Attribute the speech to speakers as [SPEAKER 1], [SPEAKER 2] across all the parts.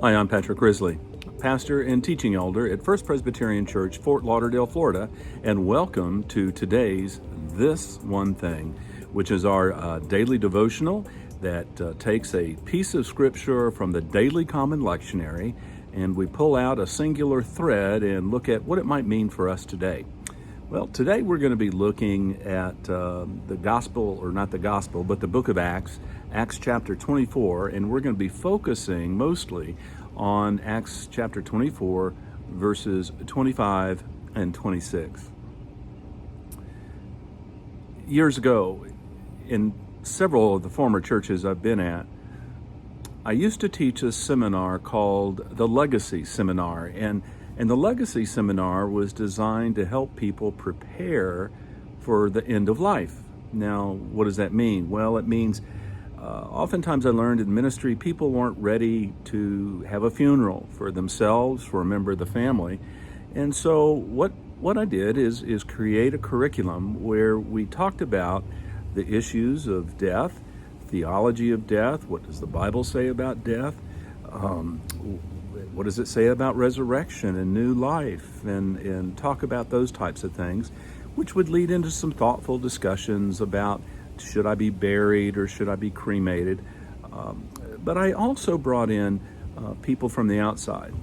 [SPEAKER 1] Hi, I'm Patrick Risley, pastor and teaching elder at First Presbyterian Church, Fort Lauderdale, Florida, and welcome to today's This One Thing, which is our daily devotional that takes a piece of scripture from the Daily Common Lectionary, and we pull out a singular thread and look at what it might mean for us today. Well, today we're going to be looking at the gospel, or not the gospel, but the book of Acts, Acts chapter 24, and we're going to be focusing mostly on Acts chapter 24, verses 25 and 26. Years ago, in several of the former churches I've been at, I used to teach a seminar called the Legacy Seminar, and the Legacy Seminar was designed to help people prepare for the end of life. Now, what does that mean? Well, it means oftentimes I learned in ministry, people weren't ready to have a funeral for themselves, for a member of the family. And so what I did is create a curriculum where we talked about the issues of death, theology of death, what does the Bible say about death, what does it say about resurrection and new life, and talk about those types of things, which would lead into some thoughtful discussions about should I be buried or should I be cremated. But I also brought in people from the outside.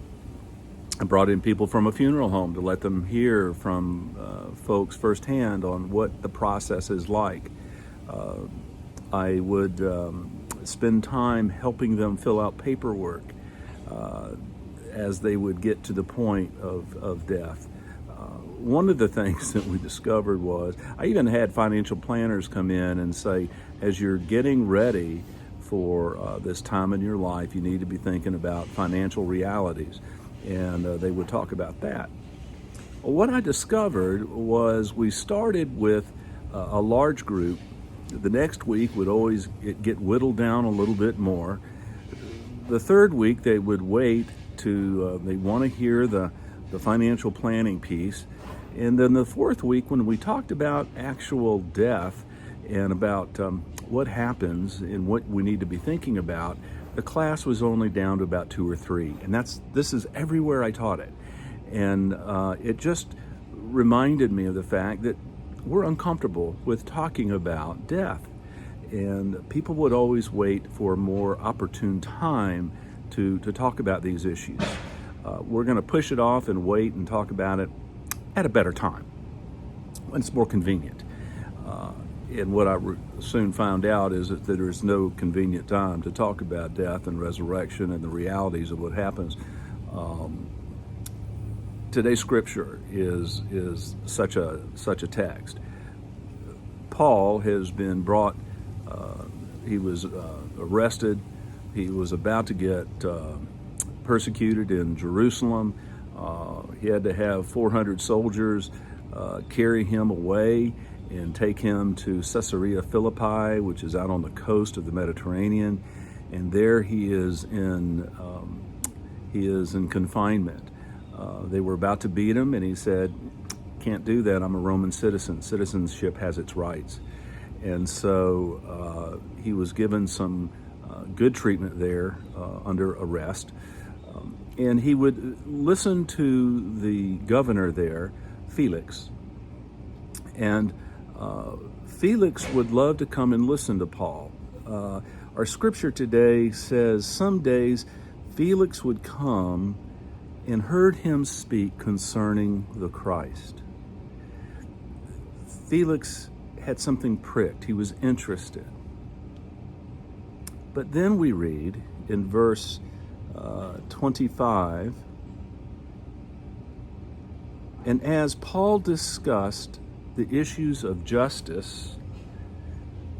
[SPEAKER 1] I brought in people from a funeral home to let them hear from folks firsthand on what the process is like. I would spend time helping them fill out paperwork as they would get to the point of death. One of the things that we discovered was, I even had financial planners come in and say, as you're getting ready for this time in your life, you need to be thinking about financial realities. And they would talk about that. What I discovered was we started with a large group. The next week would always get whittled down a little bit more. The third week they would wait to, they want to hear the financial planning piece. And then the fourth week, when we talked about actual death and about what happens and what we need to be thinking about, the class was only down to about 2 or 3. And this is everywhere I taught it. And it just reminded me of the fact that we're uncomfortable with talking about death. And people would always wait for a more opportune time to talk about these issues. We're going to push it off and wait and talk about it at a better time when it's more convenient. And what I soon found out is that there's no convenient time to talk about death and resurrection and the realities of what happens. Today's scripture is such a text. Paul has been brought. He was arrested. He was about to get persecuted in Jerusalem. He had to have 400 soldiers carry him away and take him to Caesarea Philippi, which is out on the coast of the Mediterranean. And there he is in confinement. They were about to beat him, and he said, "Can't do that. I'm a Roman citizen. Citizenship has its rights." And so he was given some good treatment there under arrest. And he would listen to the governor there, Felix. And Felix would love to come and listen to Paul. Our scripture today says some days Felix would come and heard him speak concerning the Christ. Felix had something pricked. He was interested. But then we read in verse 25, and as Paul discussed the issues of justice,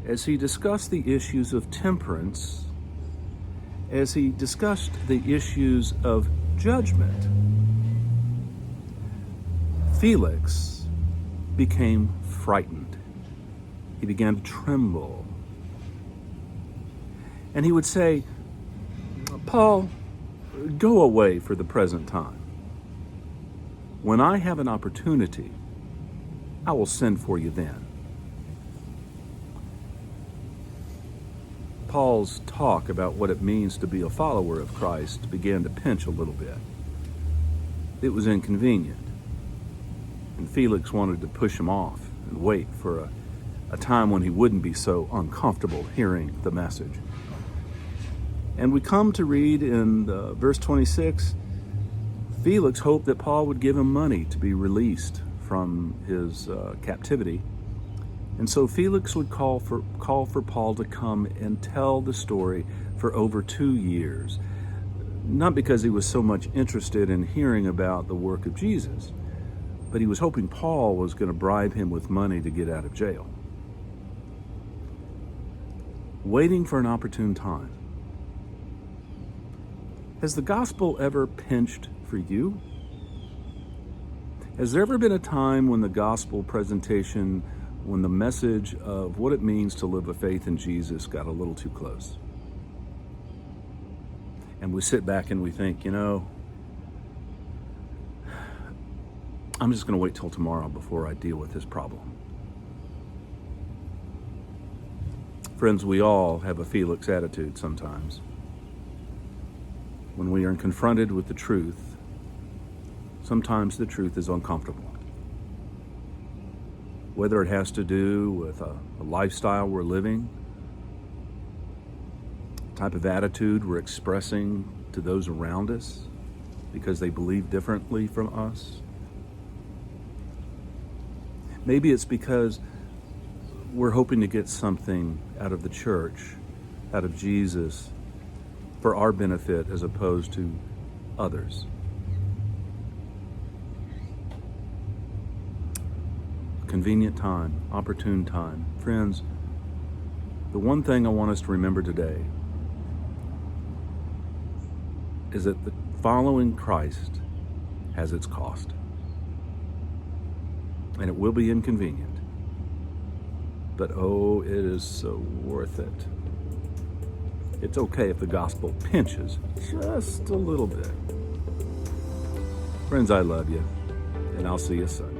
[SPEAKER 1] as he discussed the issues of temperance, as he discussed the issues of judgment, Felix became frightened. He began to tremble. And he would say, "Paul, go away for the present time. When I have an opportunity, I will send for you then." Paul's talk about what it means to be a follower of Christ began to pinch a little bit. It was inconvenient, and Felix wanted to push him off and wait for a time when he wouldn't be so uncomfortable hearing the message. And we come to read in verse 26, Felix hoped that Paul would give him money to be released from his captivity. And so Felix would call for Paul to come and tell the story for over 2 years. Not because he was so much interested in hearing about the work of Jesus, but he was hoping Paul was going to bribe him with money to get out of jail. Waiting for an opportune time. Has the gospel ever pinched for you? Has there ever been a time when the gospel presentation, when the message of what it means to live a faith in Jesus got a little too close? And we sit back and we think, I'm just going to wait till tomorrow before I deal with this problem. Friends, we all have a Felix attitude sometimes. When we are confronted with the truth, sometimes the truth is uncomfortable. Whether it has to do with a lifestyle we're living, type of attitude we're expressing to those around us because they believe differently from us. Maybe it's because we're hoping to get something out of the church, out of Jesus, for our benefit as opposed to others. Convenient time, opportune time. Friends, the one thing I want us to remember today is that the following Christ has its cost. And it will be inconvenient. But oh, it is so worth it. It's okay if the gospel pinches just a little bit. Friends, I love you, and I'll see you soon.